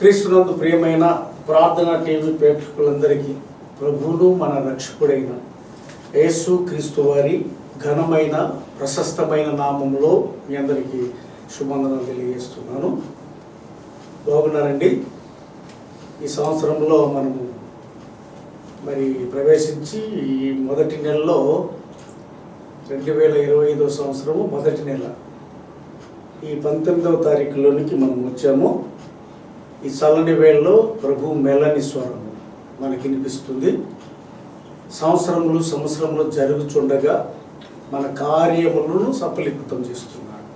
క్రీస్తునందు ప్రియమైన ప్రార్థన టీవీ ప్రేక్షకులందరికీ ప్రభువును మన రక్షకుడైన యేసు క్రీస్తు వారి ఘనమైన ప్రశస్తమైన నామంలో మీ అందరికీ శుభవందనాలు తెలియజేస్తున్నాను. బాగున్నారండి? ఈ సంవత్సరంలో మనము ప్రవేశించి ఈ మొదటి నెలలో 2025 సంవత్సరము మొదటి నెల ఈ 19వ తారీఖులోనికి మనం వచ్చాము. ఈ చల్లని వేళలో ప్రభు మెల్లని స్వరం మనకి వినిపిస్తుంది. సంవత్సరములు జరుగుచుండగా మన కార్యములను సఫలీకృతం చేస్తున్నాడు.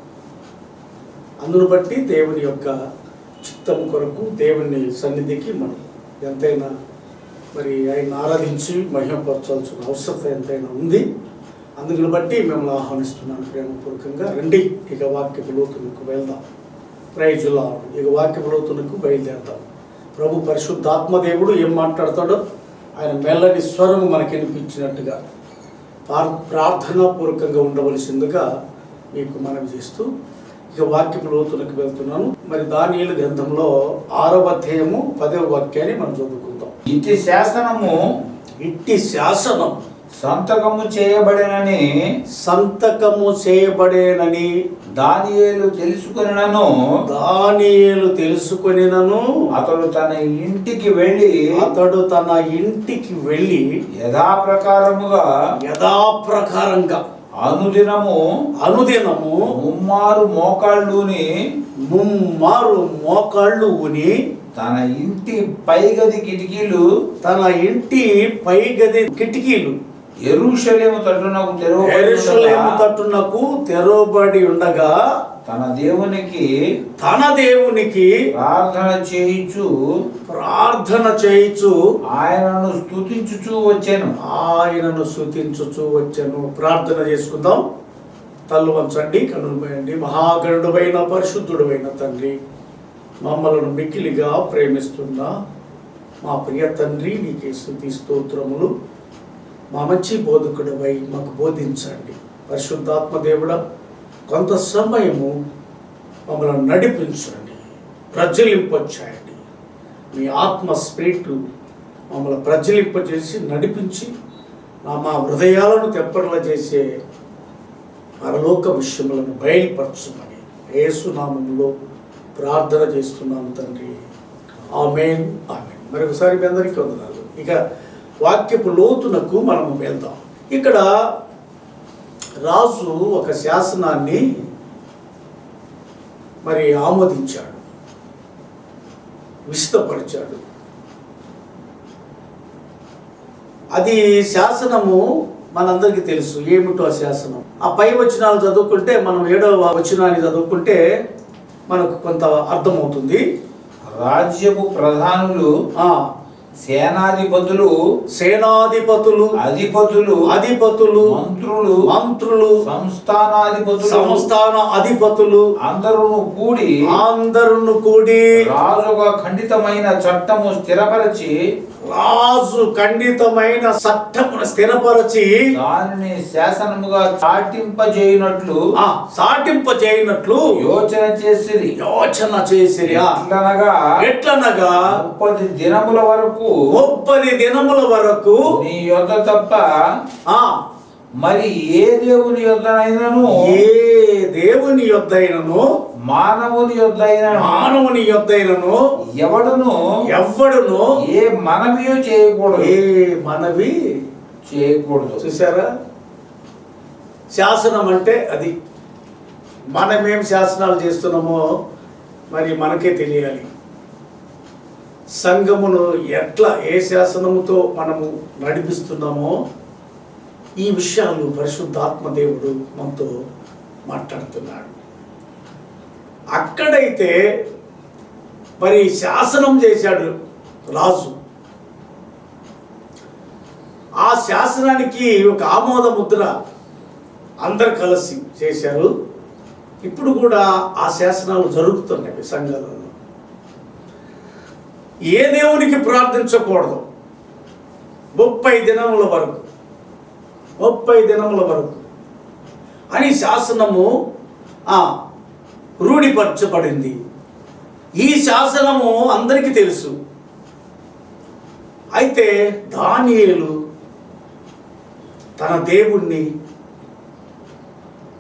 అందును బట్టి దేవుని యొక్క చిత్తం కొరకు దేవుని సన్నిధికి మనం ఎంతైనా ఆయన ఆరాధించి మహిమపరచాల్సిన అవసరం ఎంతైనా ఉంది. అందుకని బట్టి మిమ్మల్ని ఆహ్వానిస్తున్నాను ప్రేమపూర్వకంగా. రండి, ఇక వాక్యపు లోతులకు వెళ్దాం. ప్రైజులా ఇక వాక్యపు లోతులకు బయలుదేరదాం. ప్రభు పరిశుద్ధాత్మదేవుడు ఏం మాట్లాడతాడో ఆయన మెల్లని స్వరం మనకి వినిపించినట్టుగా ప్రార్థనాపూర్వకంగా ఉండవలసిందిగా మీకు మనవి చేస్తూ ఇక వాక్యపు లోతులకు వెళ్తున్నాను. దానియేలు గ్రంథంలో 6వ అధ్యాయము 10వ వాక్యాన్ని మనం చదువుకుందాం. ఇట్టి శాసనం సంతకము చేయబడేనని దానియేలు తెలుసుకొనినను అతడు తన ఇంటికి వెళ్ళి యథాప్రకారంగా అనుదినము ముమ్మారు మోకాళ్ళు ఊని తన ఇంటి పైగది కిటికీలు యెరూషలేము తట్టునకు తెరవబడి ఉండగా తన దేవునికి ప్రార్థన చేయించు ఆయనను స్తుతించుచూ వచ్చాను. ప్రార్థన చేసుకుందాం. తల్లు వంచండి, కన్నులు పోయండి. మహాగణుడైన పరిశుద్ధుడైన తండ్రి, మమ్మలను మిక్కిలిగా ప్రేమిస్తున్న మా ప్రియ తండ్రి, నీకే స్తుతి స్తోత్రములు. మా మంచి బోధకుడవై మాకు బోధించండి. పరిశుద్ధాత్మ దేవుడా, కొంత సమయము మమ్మల్ని నడిపించండి, ప్రజ్వలింపచేయండి. మీ ఆత్మ స్పిరిట్ మమ్మల్ని ప్రజ్వలింపజేసి నడిపించి మా హృదయాలను తెప్పట్ల చేసే పరలోక విషయములను బయలుపరచమని యేసు నామములో ప్రార్థన చేస్తున్నాను తండ్రి. ఆమేన్, ఆమేన్. మరొకసారి మీ అందరికీ వందనాలు. ఇక వాక్యపు లోతునకు మనము వెళ్దాం. ఇక్కడ రాజు ఒక శాసనాన్ని ఆమోదించాడు, విస్తపరిచాడు. అది శాసనము మనందరికీ తెలుసు. ఏమిటో ఆ శాసనం? ఆ పై వచనాలు చదువుకుంటే, మనం 7వ వచనాన్ని చదువుకుంటే మనకు కొంత అర్థమవుతుంది. రాజ్యపు ప్రధానులు, సేనాధిపతులు, అధిపతులు, మంత్రులు, సంస్థాన అధిపతులు అందరూ కూడి రాజు ఖండితమైన చట్టము స్థిరపరచి దానిని శాసనముగా చాటింపజేయునట్లు యోచన చేసిరి. ఎట్లనగా 30 దినముల వరకు నీ యొద్ద తప్ప మరి ఏ దేవుని యొద్దైనను మానవుని యొద్దైనను ఎవడును ఏ మనవి చేయకూడదు. చూసారా? శాసనం అంటే అది. మనమేం శాసనాలు చేస్తున్నామో మనకే తెలియాలి. సంఘమును ఏ శాసనముతో మనము నడిపిస్తున్నామో ఈ విషయాలు పరిశుద్ధాత్మదేవుడు మనతో మాట్లాడుతున్నాడు. అక్కడైతే శాసనం చేశాడు రాజు. ఆ శాసనానికి ఒక ఆమోద ముద్ర అందరు కలిసి చేశారు. ఇప్పుడు కూడా ఆ శాసనాలు జరుగుతున్నాయి సంఘాలలో. ఏ దేవునికి ప్రార్థించకూడదు 30 దినముల వరకు అని శాసనము రూఢిపరచబడింది. ఈ శాసనము అందరికీ తెలుసు. అయితే దానియేలు తన దేవుణ్ణి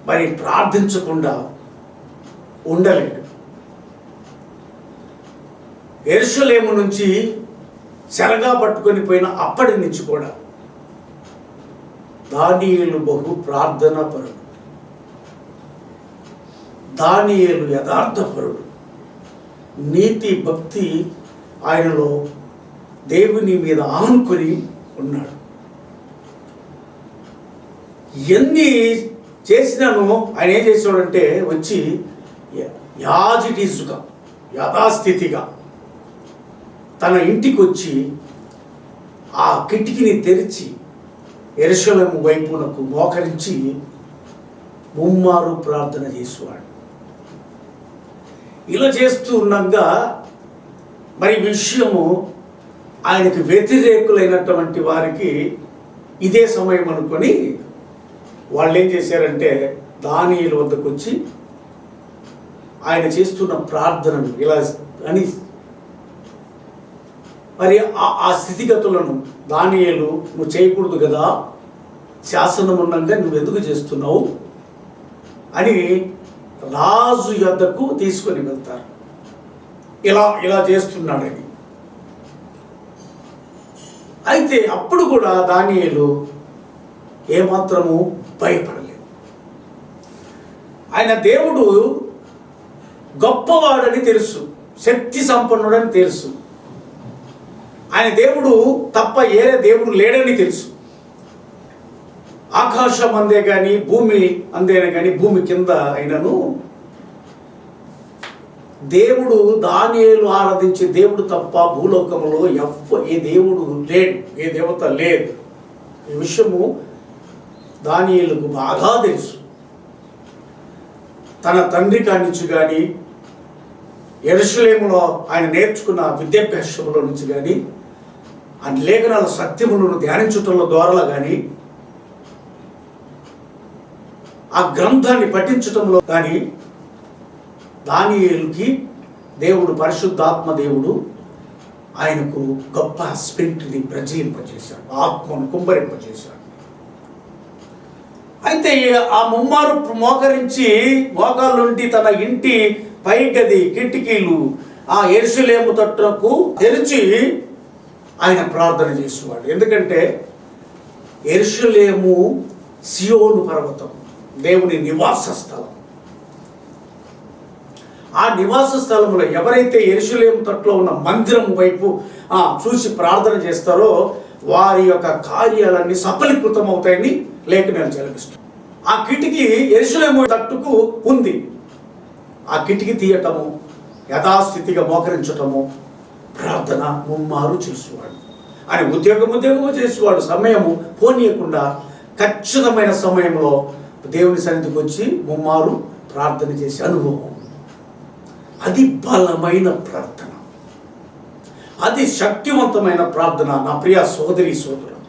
మరి ప్రార్థించకుండా ఉండలేడు. యెరూషలేము నుంచి చెరగా పట్టుకొని పోయిన అప్పటి నుంచి కూడా దానియేలు బహు ప్రార్థనాపరుడు, దానియేలు యథార్థపరుడు, నీతి భక్తి ఆయనలో దేవుని మీద ఆనుకొని ఉన్నాడు. ఎన్ని చేసినాను ఆయన ఏం చేసాడంటే వచ్చి యాజిటీసుగా యథాస్థితిగా తన ఇంటికి వచ్చి ఆ కిటికీని తెరిచి యెరూషలేము వైపునకు మోకరించి ముమ్మారు ప్రార్థన చేసేవాడు. ఇలా చేస్తూ ఉండగా మరి విషయము ఆయనకు వ్యతిరేకులైనటువంటి వారికి ఇదే సమయం అనుకొని వాళ్ళు ఏం చేశారంటే దానియేలు వద్దకు వచ్చి ఆయన చేస్తున్న ప్రార్థనను ఇలా అని మరి ఆ స్థితిగతులను దానియేలు నువ్వు చేయకూడదు కదా, శాసనం ఉండగా నువ్వు ఎందుకు చేస్తున్నావు అని రాజు యొద్దకు తీసుకొని వెళ్తారు. ఇలా చేస్తున్నాడని. అయితే అప్పుడు కూడా దానియేలు ఏమాత్రము భయపడలేదు. ఆయన దేవుడు గొప్పవాడని తెలుసు, శక్తి సంపన్నుడని తెలుసు. ఆయన దేవుడు తప్ప ఏరే దేవుడు లేడని తెలుసు. ఆకాశం అందే కానీ భూమి అందేనే కానీ భూమి కింద అయినను దేవుడు దానియేలు ఆరాధించే దేవుడు తప్ప భూలోకంలో ఏ దేవుడు లేడు, ఏ దేవత లేదు. ఈ విషయము దానియేలుకు బాగా తెలుసు. తన తండ్రి కానించి కానీ యెరూషలేములో ఆయన నేర్చుకున్న విద్యాభ్యాసంలో నుంచి కానీ ఆ లేఖనాల సత్యములను ధ్యానించటంలో ద్వారా కానీ ఆ గ్రంథాన్ని పఠించటంలో కానీ దానియేలుకి దేవుడు పరిశుద్ధాత్మ దేవుడు ఆయనకు గొప్ప స్పిరిట్ని ప్రజ్వలింపజేశాడు, ఆత్మను కుమ్మరింపజేశాడు. అయితే ఆ ముమ్మారు మోకరించి మోకాళ్ళ నుండి తన ఇంటి పై గది కిటికీలు ఆ యెరూషలేము తట్టుకు తెరిచి ఆయన ప్రార్థన చేసేవాడు. ఎందుకంటే యెరూషలేము సియోను పర్వతం, దేవుని నివాస స్థలం. ఆ నివాస స్థలంలో ఎవరైతే యెరూషలేము తట్టులో ఉన్న మందిరం వైపు చూసి ప్రార్థన చేస్తారో వారి యొక్క కార్యాలన్నీ సఫలీకృతం అవుతాయని లేఖనాలు చదివిస్తుంది. ఆ కిటికీ యెరూషలేము తట్టుకు ఉంది. ఆ కిటికీ తీయటము, యథాస్థితిగా మోకరించటము, ప్రార్థన ముమ్మారు చేసేవాడు. ఆయన ఉద్యోగము చేసేవాడు. సమయము పోనీయకుండా ఖచ్చితమైన సమయంలో దేవుని సన్నిధికి వచ్చి ముమ్మారు ప్రార్థన చేసే అనుభవం. అది బలమైన ప్రార్థన, అది శక్తివంతమైన ప్రార్థన. నా ప్రియ సోదరి సోదరుడు,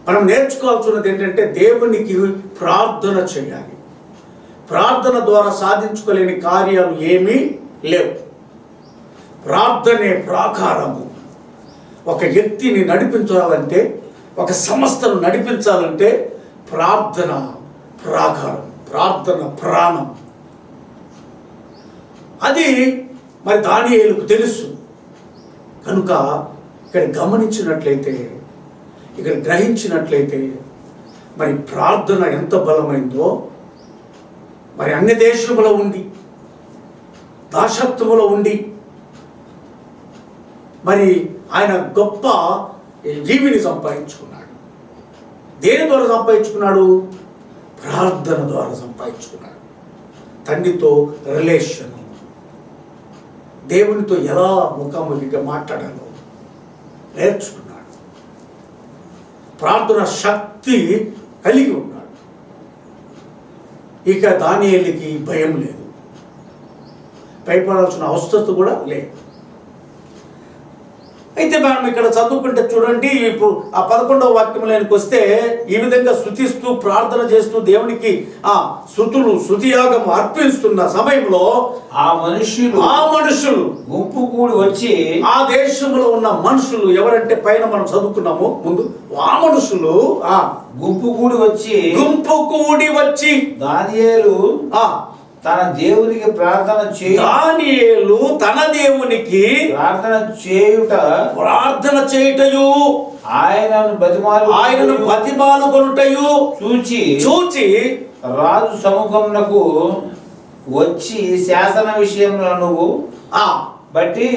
మనం నేర్చుకోవాల్సినది ఏంటంటే దేవునికి ప్రార్థన చేయాలి. ప్రార్థన ద్వారా సాధించుకోలేని కార్యాలు ఏమీ లేవు. ప్రార్థనే ప్రాకారము. ఒక వ్యక్తిని నడిపించాలంటే, ఒక సంస్థను నడిపించాలంటే ప్రార్థన ప్రాకారం, ప్రార్థన ప్రాణం. అది మరి దానియేలుకు తెలుసు కనుక ఇక్కడ గమనించినట్లయితే, ఇక్కడ గ్రహించినట్లయితే మరి ప్రార్థన ఎంత బలమైందో మరి అన్ని దేశంలో ఉండి, దాశత్వంలో ఉండి మరి ఆయన గొప్ప జీవిని సంపాదించుకున్నాడు. దేని ద్వారా సంపాదించుకున్నాడు? ప్రార్థన ద్వారా సంపాదించుకున్నాడు. తండ్రితో రిలేషన్, దేవునితో ఎలా ముఖాముఖిగా మాట్లాడాలో నేర్చుకున్నాడు. ప్రార్థన శక్తి కలిగి ఉన్నాడు. ఇక దానియేలుకి భయం లేదు, భయపడాల్సిన అవసరం కూడా లేదు. అయితే మనం ఇక్కడ చదువుకుంటే చూడండి, ఇప్పుడు ఆ 11వ వాక్యంలోనికి వస్తే ఈ విధంగా స్తుతిస్తూ ప్రార్థన చేస్తూ దేవునికి స్తుతియాగం అర్పిస్తున్న సమయంలో ఆ మనుషులు గుంపు కూడి వచ్చి, ఆ దేశంలో ఉన్న మనుషులు ఎవరంటే పైన మనం చదువుకున్నాము ముందు, ఆ మనుషులు గుంపు కూడి వచ్చి దానియేలు తన దేవునికి దానియేలు తన దేవునికి ప్రార్థన చేయుటయు ఆయనను బతిమాలుకొనుటయు చూచి రాజు సముఖమునకు వచ్చి శాసన విషయంలో నువ్వు బట్టి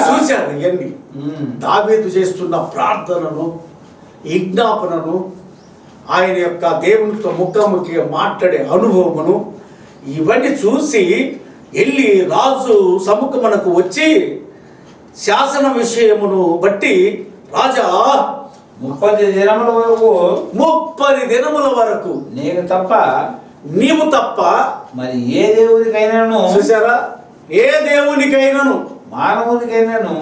చూశారు. ఇవన్నీ దావీదు చేస్తున్న ప్రార్థనను, విజ్ఞాపనను, ఆయన యొక్క దేవునితో ముఖాముఖిగా మాట్లాడే అనుభవమును ఇవన్నీ చూసి వెళ్ళి రాజు సముఖమునకు వచ్చి శాసన విషయమును బట్టి, రాజా 30 దినముల వరకు 30 దినముల వరకు నీవు తప్ప మరి ఏ దేవునికైనాను, చూసారా, ఏ దేవునికైనాను మానవునికైనాను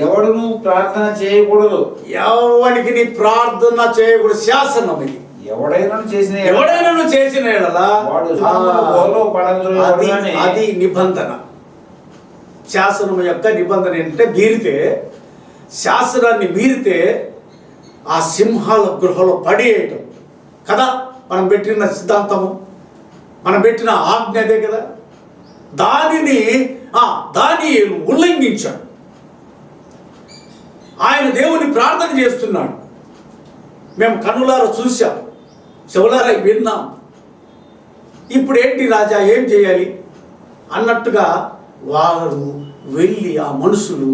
ఎవడును ప్రార్థన చేయకూడదు, ఎవరికి నీ ప్రార్థన చేయకూడదు. శాసనం ఇది. ఎవడైనా చేసిన అది నిబంధన. శాసనం యొక్క నిబంధన ఏంటంటే, శాసనాన్ని మీరితే ఆ సింహాల గృహలో పడేయటం కదా మనం పెట్టిన సిద్ధాంతము, మనం పెట్టిన ఆజ్ఞ అదే కదా. దానిని దానియేలు ఉల్లంఘించాడు. ఆయన దేవుని ప్రార్థన చేస్తున్నాడు. మేము కన్నులారా చూసాం, చెవులారా విన్నాం. ఇప్పుడు ఏంటి రాజా, ఏం చేయాలి అన్నట్టుగా వారు వెళ్ళి ఆ మనుషులు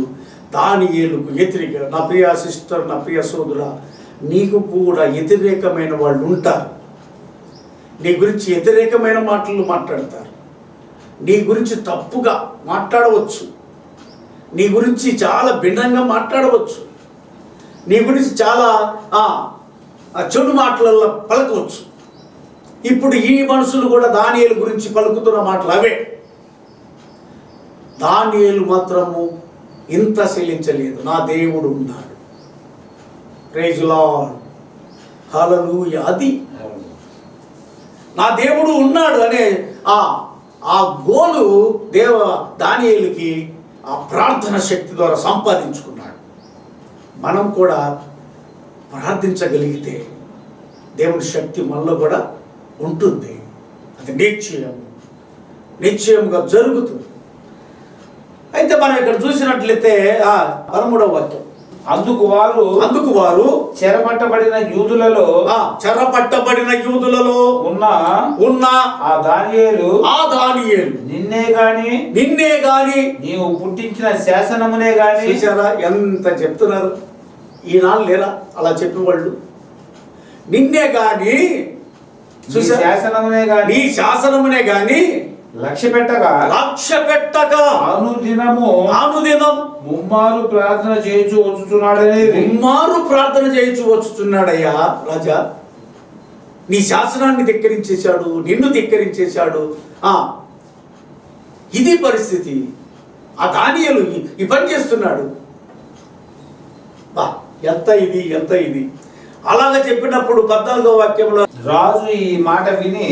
దానియేలుకు వ్యతిరేక, నా ప్రియ సిస్టర్, నా ప్రియ సోదరా, నీకు కూడా వ్యతిరేకమైన వాళ్ళు ఉంటారు. నీ గురించి వ్యతిరేకమైన మాటలు మాట్లాడతారు. నీ గురించి తప్పుగా మాట్లాడవచ్చు. నీ గురించి చాలా భిన్నంగా మాట్లాడవచ్చు. నీ గురించి చాలా చెడు మాటలలో పలకవచ్చు. ఇప్పుడు ఈ మనుషులు కూడా దానియేలు గురించి పలుకుతున్న మాటలు అవే. దానియేలు మాత్రము ఇంత శీలించలేదు. నా దేవుడు ఉన్నాడు, ప్రైజ్ లార్డ్, హల్లెలూయా, అది నా దేవుడు ఉన్నాడు అనే ఆ గోలు దానియేలుకి ఆ ప్రార్థన శక్తి ద్వారా సంపాదించుకున్నాడు. మనం కూడా ప్రార్థించగలిగితే దేవుని శక్తి మనలో కూడా ఉంటుంది. అది నిశ్చయంగా జరుగుతుంది. అయితే మనం ఇక్కడ చూసినట్లయితే 13వ వాక్యం, అందుకు వారు చెరపట్టబడిన యూదులలో ఉన్న ఆ దానియేలు నిన్నే గాని నీవు పుట్టించిన శాసనమునే గాని. చూసారా ఎంత చెప్తున్నారు ఈనాడు, లేరా అలా చెప్పేవాళ్ళు? నిన్నే గాని, నీ శాసనమునే గాని లక్ష్య పెట్టక అనుదినం ముమ్మారు ప్రార్థన చేయొచ్చు వచ్చుచున్నాడయ్యా రాజా. నీ శాసనాన్ని ధిక్కరించేశాడు, నిన్ను ధిక్కరించేశాడు. ఇది పరిస్థితి. ఆ దానియేలు ఈ పని చేస్తున్నాడు. ఎంత ఇది అలాగా చెప్పినప్పుడు 14వ వాక్యంలో రాజు ఈ మాట విని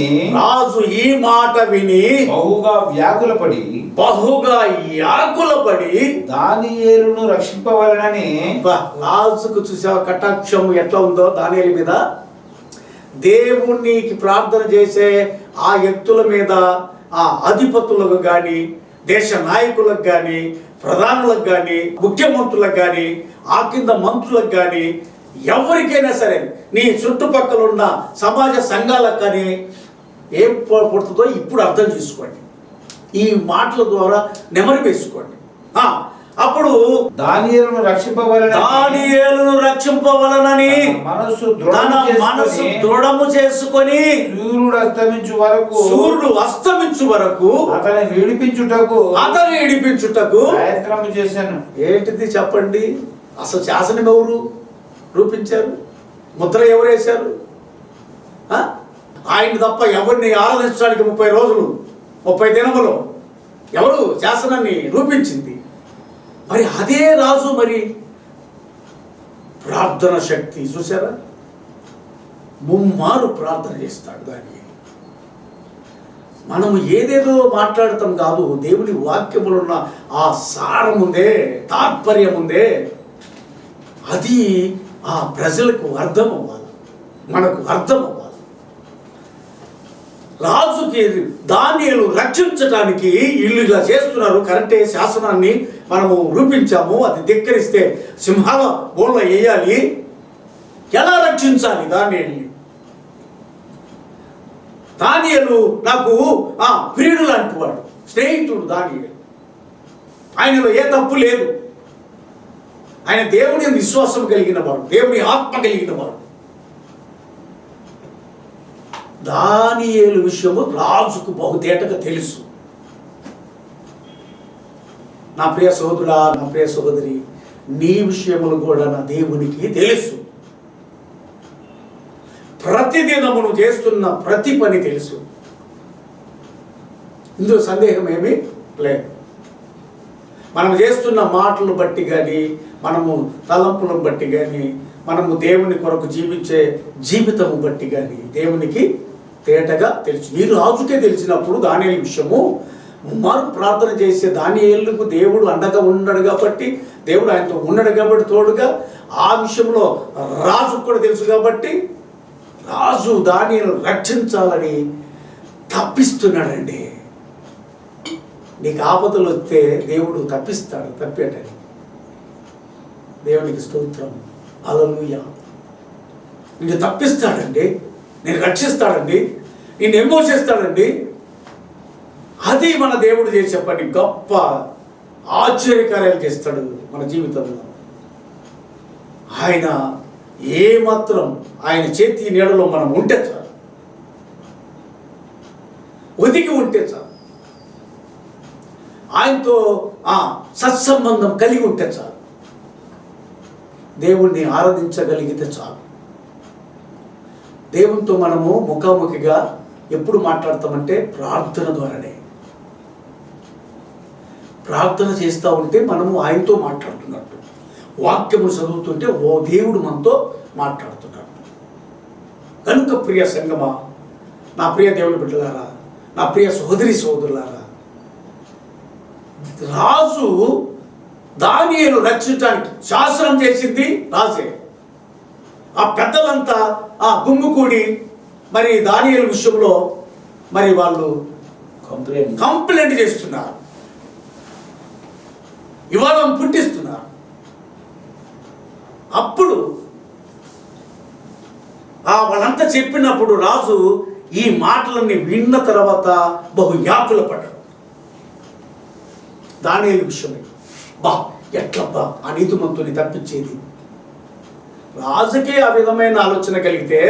బహుగా వ్యాకులపడి దానియేలును రక్షింపవలెనని. రాజుకు చూసావా కటాక్షం ఎట్లా ఉందో దానియేలు మీద. దేవునికి ప్రార్థన చేసే ఆ వ్యక్తుల మీద, ఆ అధిపతులకు కానీ, దేశ నాయకులకు కానీ, ప్రధానులకు కానీ, ముఖ్యమంత్రులకు కానీ, ఆ కింద మంత్రులకు కానీ, ఎవరికైనా సరే, నీ చుట్టుపక్కల ఉన్న సమాజ సంఘాలకు కానీ ఏం పుడుతుందో ఇప్పుడు అర్థం చేసుకోండి. ఈ మాటల ద్వారా నెమరు వేసుకోండి. అప్పుడు దానియేలును రక్షింపవలనని తన మనసు దృఢము చేసుకొని సూర్యుడు అస్తమించు వరకు అతని విడిపించుటకు ప్రయత్నం చేశాను. ఏంటిది చెప్పండి? అసలు శాసనం ఎవరు రూపించారు? ముద్ర ఎవరు వేశారు? ఆయన తప్ప ఎవరిని ఆరాధించడానికి 30 రోజులు 30 దినములు ఎవరు శాసనాన్ని రూపించింది? మరి అదే రాజు మరి ప్రార్థన శక్తి చూసారా, ముమ్మారు ప్రార్థన చేస్తాడు. దాన్ని మనము ఏదేదో మాట్లాడటం కాదు, దేవుని వాక్యములో ఉన్న ఆ సారం ఉందే, తాత్పర్యం ఉందే, అది ఆ ప్రజలకు అర్థం అవ్వాలి, మనకు అర్థం అవ్వాలి. రాజుకి దానియేలు రక్షించడానికి ఇల్లుగా చేస్తున్నారు, కరెక్టే. శాసనాన్ని మనము రూపించాము, అది ధిక్కరిస్తే సింహాల బోన్లో వేయాలి. ఎలా రక్షించాలి దానియేలుని? దానియేలు నాకు ప్రియుడు లాంటి వాడు, స్నేహితుడు దానియేలు. ఆయనలో ఏ తప్పు లేదు. ఆయన దేవుని విశ్వాసం కలిగిన వాడు, దేవుని ఆత్మ కలిగిన వాడు. దానియేలు విషయము రాజుకు బహుతేటగా తెలుసు. నా ప్రియ సోదరుడా, నా ప్రియ సోదరి, నీ విషయములు కూడా నా దేవునికి తెలుసు. ప్రతిదినమును చేస్తున్న ప్రతి పని తెలుసు. ఇందులో సందేహం ఏమీ లేదు. మనం చేస్తున్న మాటలు బట్టి కానీ, మనము తలంపులను బట్టి కానీ, మనము దేవుని కొరకు జీవించే జీవితము బట్టి కానీ దేవునికి తేటగా తెలుసు. ఈ రాజుకే తెలిసినప్పుడు దానియేలు విషయము ముమ్మారు ప్రార్థన చేసే దానియేలుకు దేవుడు అండగా ఉన్నాడు కాబట్టి, దేవుడు ఆయనతో ఉన్నాడు కాబట్టి తోడుగా, ఆ విషయంలో రాజుకు కూడా తెలుసు కాబట్టి రాజు దానియేలు రక్షించాలని తప్పిస్తున్నాడండి. నీకు ఆపదలు వస్తే దేవుడు తప్పిస్తాడు, తప్పేటని. దేవునికి స్తోత్రం, హల్లెలూయా. నిన్ను తప్పిస్తాడండి, నేను రక్షిస్తాడండి, నిన్ను విమోచిస్తాడండి. అది మన దేవుడు చేసే పని. గొప్ప ఆశ్చర్యకార్యాలు చేస్తాడు మన జీవితంలో. ఆయన ఏమాత్రం ఆయన చేతి నీడలో మనం ఉంటే చాలు, ఒదిగి ఉంటే చాలు, ఆయనతో సత్సంబంధం కలిగి ఉంటే చాలు, దేవుణ్ణి ఆరాధించగలిగితే చాలు. దేవునితో మనము ముఖాముఖిగా ఎప్పుడు మాట్లాడతామంటే ప్రార్థన ద్వారానే. ప్రార్థన చేస్తూ ఉంటే మనము ఆయనతో మాట్లాడుతున్నట్టు, వాక్యము చదువుతుంటే ఓ దేవుడు మనతో మాట్లాడుతున్నాడు. కనుక ప్రియ సంగమా, నా ప్రియ దేవుని బిడ్డలారా, నా ప్రియ సోదరి సోదరులారా, రాజు దానియేలు రక్షించడానికి శాసనం చేసింది రాజే. ఆ పెద్దలంతా గుమ్ముకూడి మరి దానియేలు విషయంలో మరి వాళ్ళు కంప్లైంట్ చేస్తున్నారు, వివాదం పుట్టిస్తున్నారు. అప్పుడు వాళ్ళంతా చెప్పినప్పుడు రాజు ఈ మాటలన్నీ విన్న తర్వాత బహు వ్యాకుల పడ్డాడు. దానియేలు విషయమే ఎట్లబ్బా ఆ నీతిమంతుని తప్పించేది. రాజుకే ఆ విధమైన ఆలోచన కలిగితే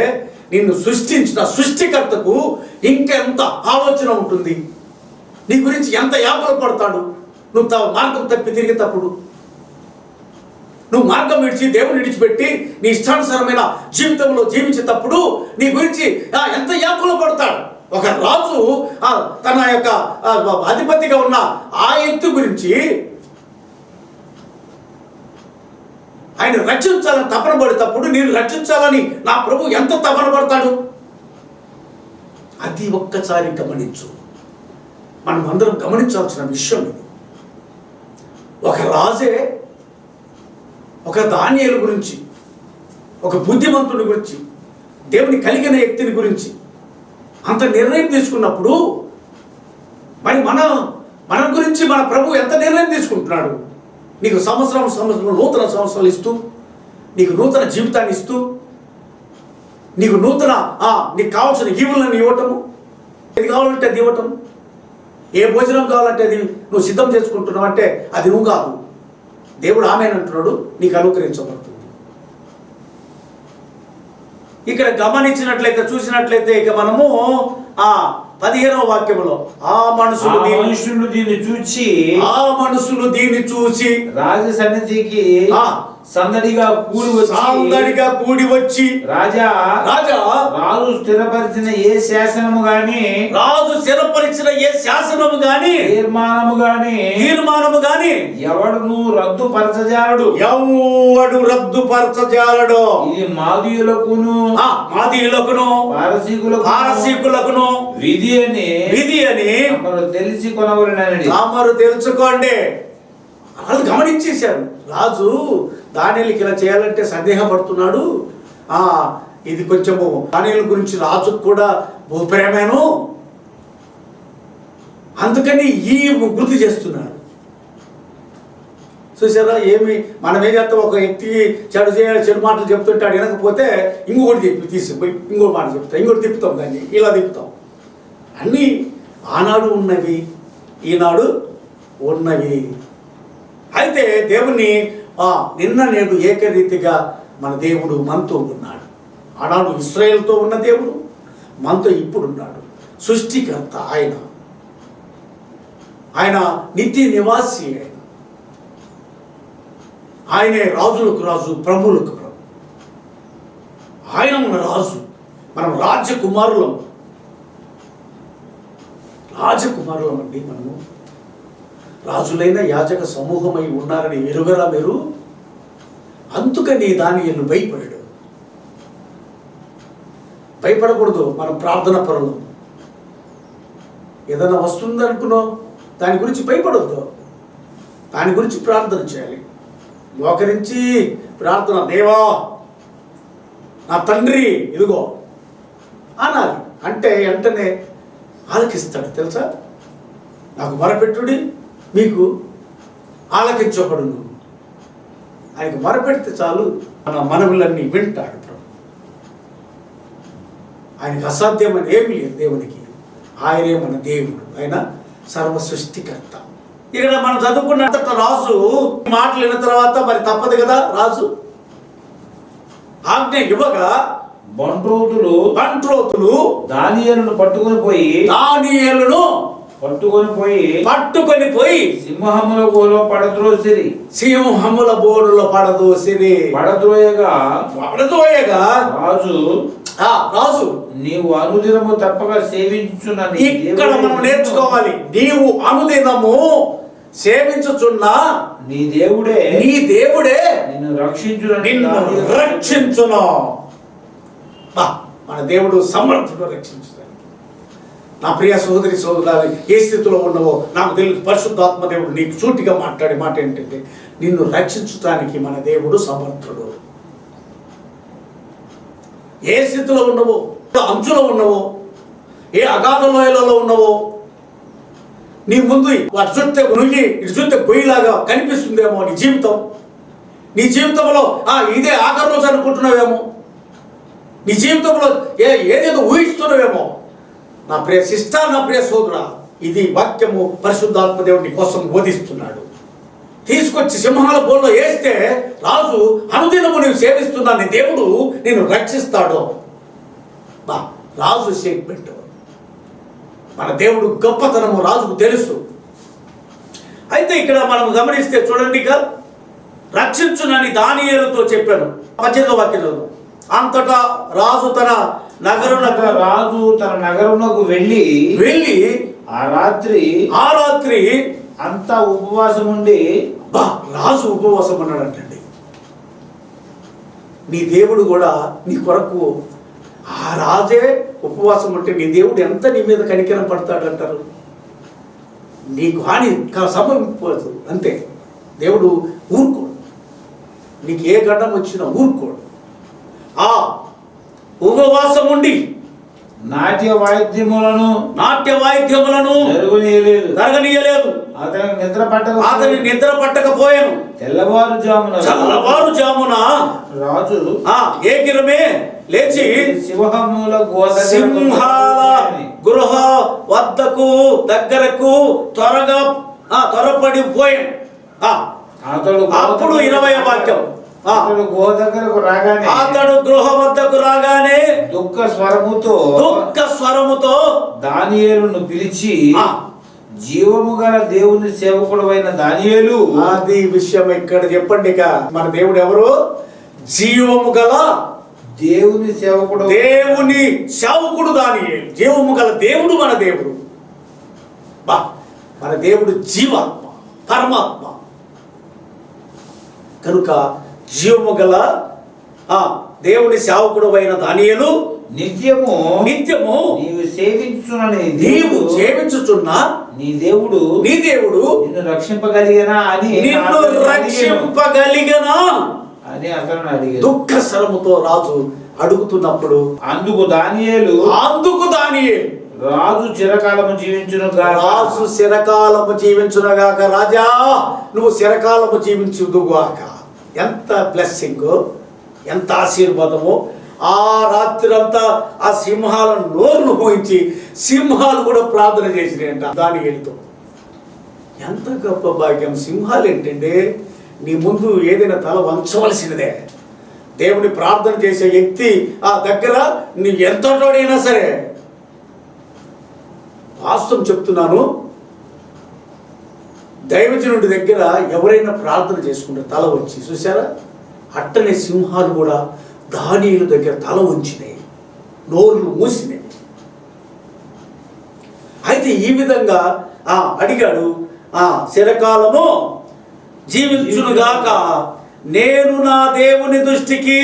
నిన్ను సృష్టించిన సృష్టికర్తకు ఇంకెంత ఆలోచన ఉంటుంది, నీ గురించి ఎంత యాపలు పడతాడు. నువ్వు మార్గం తప్పి తిరిగేటప్పుడు, నువ్వు మార్గం విడిచి దేవుని విడిచిపెట్టి నీ ఇష్టానుసారమైన జీవితంలో జీవించేటప్పుడు నీ గురించి ఎంత యాకులు పడతాడు. ఒక రాజు తన యొక్క అధిపతిగా ఉన్న ఆ ఎత్తు గురించి ఆయన రక్షించాలని తపన పడేటప్పుడు నేను రక్షించాలని నా ప్రభు ఎంత తపన పడతాడు. అది ఒక్కసారి గమనించు. మనం అందరం గమనించాల్సిన విషయం ఇది. ఒక రాజే ఒక దానియేలు గురించి, ఒక బుద్ధిమంతుడి గురించి, దేవుని కలిగిన వ్యక్తిని గురించి అంత నిర్ణయం తీసుకున్నప్పుడు మరి మన గురించి మన ప్రభు ఎంత నిర్ణయం తీసుకుంటున్నాడు. నీకు సంవత్సరం నూతన సంవత్సరాలు ఇస్తూ, నీకు నూతన జీవితాన్ని ఇస్తూ, నీకు నూతన నీకు కావాల్సిన ఈవులను ఇవ్వటము, ఏది కావాలంటే అది ఇవ్వటం, ఏ భోజనం కావాలంటే అది నువ్వు సిద్ధం చేసుకుంటున్నావు అంటే అది నువ్వు కాదు, దేవుడు ఆమెనంటున్నాడు, నీకు అనుగ్రహించబడుతుంది. ఇక్కడ గమనించినట్లయితే చూసినట్లయితే ఇక మనము 15వ వాక్యములో ఆ మనుషులు దీన్ని చూచి రాజు సన్నిధికి సందడిగా కూడి వచ్చి రాజా రాజా రాజు స్థిరపరిచిన ఏ శాసనము గాని తీర్మానము గాని ఎవడును రద్దుపరచజాలడు ఇది మాదీయులకును పారసీకులకును విధి అని తెలిసి కొనవలెనని తెలుసుకోండి. వాళ్ళు గమనించేశారు. రాజు దానియేలుకి ఇలా చేయాలంటే సందేహపడుతున్నాడు. ఇది కొంచెము దానియేలు గురించి రాజుకు కూడా ప్రేమేను, అందుకని ఈ గుర్తు చేస్తున్నాడు. చూసారా, మనం ఏం చేస్తాం, ఒక వ్యక్తికి చెడు మాటలు చెప్తుంటాడు, వినకపోతే ఇంకొకటి ఇంకొక మాట చెప్తాం, ఇంకోటి తిప్పుతాం, దాన్ని ఇలా తిప్పుతాం. అన్నీ ఆనాడు ఉన్నవి, ఈనాడు ఉన్నవి. అయితే దేవుని నిన్న నేడు ఏకరీతిగా మన దేవుడు మనతో ఉన్నాడు. ఆనాడు ఇశ్రాయేలుతో ఉన్న దేవుడు మనతో ఇప్పుడు ఉన్నాడు. సృష్టికర్త ఆయన నిత్య నివాసి, ఆయనే రాజులకు రాజు, ప్రభువులకు ప్రభు. ఆయన మన రాజు, మనం రాజకుమారులం అండి. మనము రాజులైన యాజక సమూహమై ఉన్నారని ఎరుగరా మీరు? అందుకని దానియేలు భయపడకూడదు. మనం ప్రార్థన పరులు. ఏదైనా వస్తుందనుకున్నాం, దాని గురించి భయపడవద్దు, దాని గురించి ప్రార్థన చేయాలి. మోకరించి ప్రార్థన, దేవా నా తండ్రి ఇదిగో అనాలి. అంటే వెంటనే ఆలకిస్తాడు. తెలుసా, నాకు మొరపెట్టుడి మీకు ఆలకించబడును. ఆయనకు మొరపెడితే చాలు, మన మనవులన్నీ వింటాడు ప్రభు. ఆయనకు అసాధ్యమని ఏమీ లేదు దేవునికి. ఆయనే మన దేవుడు, ఆయన సర్వ సృష్టికర్త. ఇక్కడ మనం చదువుకున్న రాజు మాటలు విన్న తర్వాత మరి తప్పదు కదా, రాజు ఆజ్ఞ ఇవ్వగా బంట్రోతులు దానియేలును పట్టుకొని పోయి సింహముల బోరులో పడద్రోయగా రాజు నీవు అనుదినము తప్పక సేవించుచున్న, ఇక్కడ మనం నేర్చుకోవాలి, నీవు అనుదినము సేవించుచున్న నీ దేవుడే నిన్ను రక్షించును. మన దేవుడు సమర్థుడు రక్షించడానికి. నా ప్రియ సోదరి సోదరులు, ఏ స్థితిలో ఉన్నవో నాకు తెలుసు. పరిశుద్ధాత్మ దేవుడు నీకు సూటిగా మాట్లాడే మాట ఏంటంటే, నిన్ను రక్షించడానికి మన దేవుడు సమర్థుడు. ఏ స్థితిలో ఉన్నవో, అంచులో ఉన్నవో, ఏ అగాధ లోయలలో ఉన్నవో, నీ ముందు వాటి చూస్తే మునిగి ఇటు చూస్తే పొయ్యిలాగా కనిపిస్తుందేమో నీ జీవితంలో ఇదే ఆఖరి రోజు అనుకుంటున్నావేమో, నీ జీవితంలో ఏదేదో ఊహిస్తున్నావేమో. నా ప్రియ సిస్టర్, నా ప్రియ సోదరా, ఇది వాక్యము పరిశుద్ధాత్మ దేవుడి కోసం బోధిస్తున్నాడు. తీసుకొచ్చి సింహాల బోల్లో వేస్తే రాజు అనుదినము నువ్వు సేవిస్తున్నా నీ దేవుడు నిన్ను రక్షిస్తాడు. రాజు స్టేట్మెంట్. మన దేవుడు గొప్పతనము రాజుకు తెలుసు. అయితే ఇక్కడ మనం గమనిస్తే చూడండి, ఇక రక్షించునని దానియేలుతో చెప్పాను. 18వ వాక్యంలో, అంతటా రాజు తన నగరునకు వెళ్ళి ఆ రాత్రి అంతా ఉపవాసం ఉండి, రాజు ఉపవాసం ఉన్నాడంటండి. నీ దేవుడు కూడా నీ కొరకు ఆ రాజే ఉపవాసం ఉంటే నీ దేవుడు ఎంత నీ మీద కనికరం పడతాడంటారు. నీకు హాని సంభవించదు, అంతే. దేవుడు ఊరుకోడు, నీకు ఏ గడ్డం వచ్చినా ఊరుకోడు. ఆ ఉపవాసం ఉండి నాట్య వాయిద్యములను జరగనీయలేదు. అతని నిద్ర పట్టకపోయాను. తెల్లవారుజామున రాజు ఏకిరమే లేచి సింహాల గృహ వద్దకు దగ్గరకు త్వరపడిపోయాను. అప్పుడు 20వ వాక్యం, అతడు గృహ వద్దకు రాగానే దుఃఖ స్వరముతో దానియేలును పిలిచి జీవము గల దేవుని సేవకుడైన దానియేలు. అది విషయం ఇక్కడ చెప్పండి. ఇక మన దేవుడు ఎవరు? జీవము గల దేవుని సేవకుడు. దేవుని సేవకుడు దానియేలు. జీవము గల దేవుడు మన దేవుడు. బా, మన దేవుడు జీవాత్మ, పరమాత్మ. కనుక జీవము గల దేవుని సేవకుడు అయిన దానియేలు నిత్యము నిత్యము నీవు సేవించుచున్న నీవు సేవించుచున్న నీ దేవుడు నిన్ను రక్షింపగలిగనా అని అని అతను అడిగాడు. దుఃఖ స్వరముతో రాజు అడుగుతున్నప్పుడు అందుకు దానియేలు రాజు చిరకాలము జీవించునుగాక. రాజు చిరకాలము జీవించునుగాక. రాజా, నువ్వు చిరకాలము జీవించుదుగాక. ఎంత బ్లెస్సింగ్, ఎంత ఆశీర్వాదము. ఆ రాత్రంతా ఆ సింహాలను నోరును మోయించి సింహాలు కూడా ప్రార్థన చేసినాయంట దానియేలుతో. ఎంత గొప్ప భాగ్యం. సింహాలు ఏంటంటే నీ ముందు ఏదైనా తల వంచవలసినదే. దేవుని ప్రార్థన చేసే వ్యక్తి ఆ దగ్గర నీ ఎంతటోడైనా సరే, వాస్తవం చెప్తున్నాను, దైవజనుడి దగ్గర ఎవరైనా ప్రార్థన చేసుకుంటారు తల వంచి. చూసారా? అట్టనే సింహాలు కూడా దానియేలు దగ్గర తల వంచినాయి, నోరులు మూసినాయి. అయితే ఈ విధంగా అడిగాడు, చిరకాలము జీవించునుగాక, నేను నా దేవుని దృష్టికి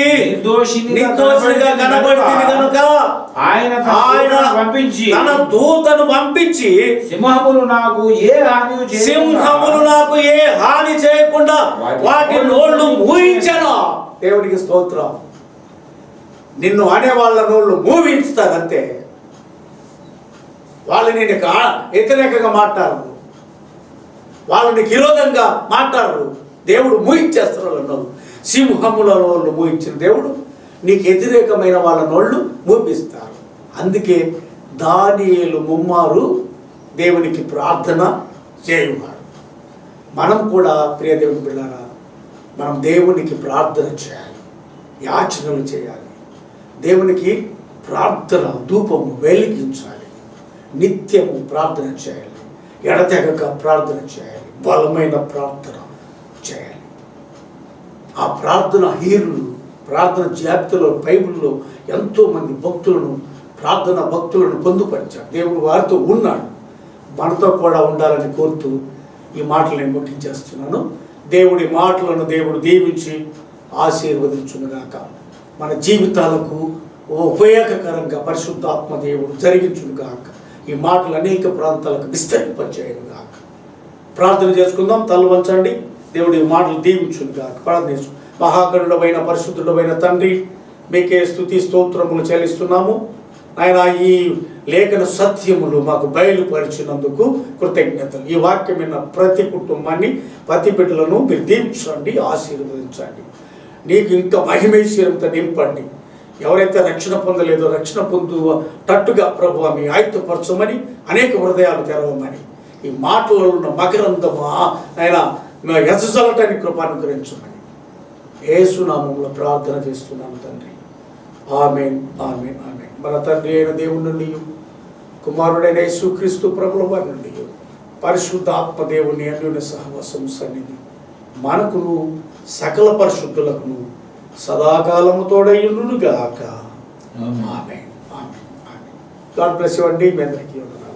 నిర్దోషిగా కనబడితిని కనుక ఆయన తన దూతను పంపించి సింహములు నాకు ఏ హాని చేయకుండా వాటి నోళ్ళు మూయించను. దేవునికి స్తోత్రం. నిన్ను అనేవాళ్ళ నోళ్ళు మూవించుతారంతే. వాళ్ళు నేను వ్యతిరేకంగా మాట్లాడరు, వాళ్ళని విరోధంగా మాట్లాడరు. దేవుడు మూయించేస్తారు వాళ్ళ నోళ్ళు. సింహముల నోళ్ళు మూయించిన దేవుడు నీకు వ్యతిరేకమైన వాళ్ళ నోళ్ళు మూపిస్తారు. అందుకే దానియేలు ముమ్మారు దేవునికి ప్రార్థన చేయువాడు. మనం కూడా ప్రియ దేవుని బిడ్డలారా, మనం దేవునికి ప్రార్థన చేయాలి, యాచనలు చేయాలి, దేవునికి ప్రార్థన ధూపము వెలిగించాలి, నిత్యము ప్రార్థన చేయాలి, ఎడతెగక ప్రార్థన చేయాలి, బలమైన ప్రార్థన చేయాలి. ఆ ప్రార్థన హీరులు, ప్రార్థన జాబితాలో బైబిల్లో ఎంతోమంది భక్తులను పొందుపరిచారు. దేవుడు వారితో ఉన్నాడు. మనతో కూడా ఉండాలని కోరుతూ ఈ మాటలు నేను ముగించేస్తున్నాను. దేవుడి మాటలను దేవుడు దీవించి ఆశీర్వదించునుగాక. మన జీవితాలకు ఉపయోగకరంగా పరిశుద్ధాత్మ దేవుడు జరిగించునుగాక. ఈ మాటలు అనేక ప్రాంతాలకు విస్తరింపచేయునుగాక. ప్రార్థన చేసుకుందాం. తల వంచండి. దేవుడి మాటలు దీవించునుగాక. ప్రార్థన చేసుకుందాం. మహాగణుడమైన పరిశుద్ధుడమైన తండ్రి, మీకే స్తుతి స్తోత్రములు చెల్లిస్తున్నాము. ఆయన ఈ లేఖన సత్యములు మాకు బయలుపరిచినందుకు కృతజ్ఞతలు. ఈ వాక్యం విన్న ప్రతి కుటుంబాన్ని, ప్రతి బిడ్డలను మీరు దీవించండి, ఆశీర్వదించండి. నీకు ఇంకా మహిమైశ్వర్యంతో నింపండి. ఎవరైతే రక్షణ పొందలేదో రక్షణ పొందుటట్టుగా ప్రభు మీ ఆయుధపరచమని, అనేక హృదయాలు తెరవమని, ఈ మాటలలో ఉన్న మకరందము ఆయన ఎసజలటానికి కృపానుగ్రహించమని యేసు నామములో ప్రార్థన చేస్తున్నాను తండ్రి. ఆమేన్, ఆమేన్, ఆమేన్. మన తండ్రి అయిన దేవుని నుండి, కుమారుడైన యేసుక్రీస్తు ప్రభుల వారి నుండి, పరిశుద్ధాత్మ దేవుని అన్యోన్య సహవాసం సన్నిధి మనకును సకల పరిశుద్ధులకును సదాకాలము తోడయ్యుండునుగాక. ఆమేన్, ఆమేన్, ఆమేన్. గాడ్ బ్లెస్ యు అండి. మీ అందరికీ వందనాలు.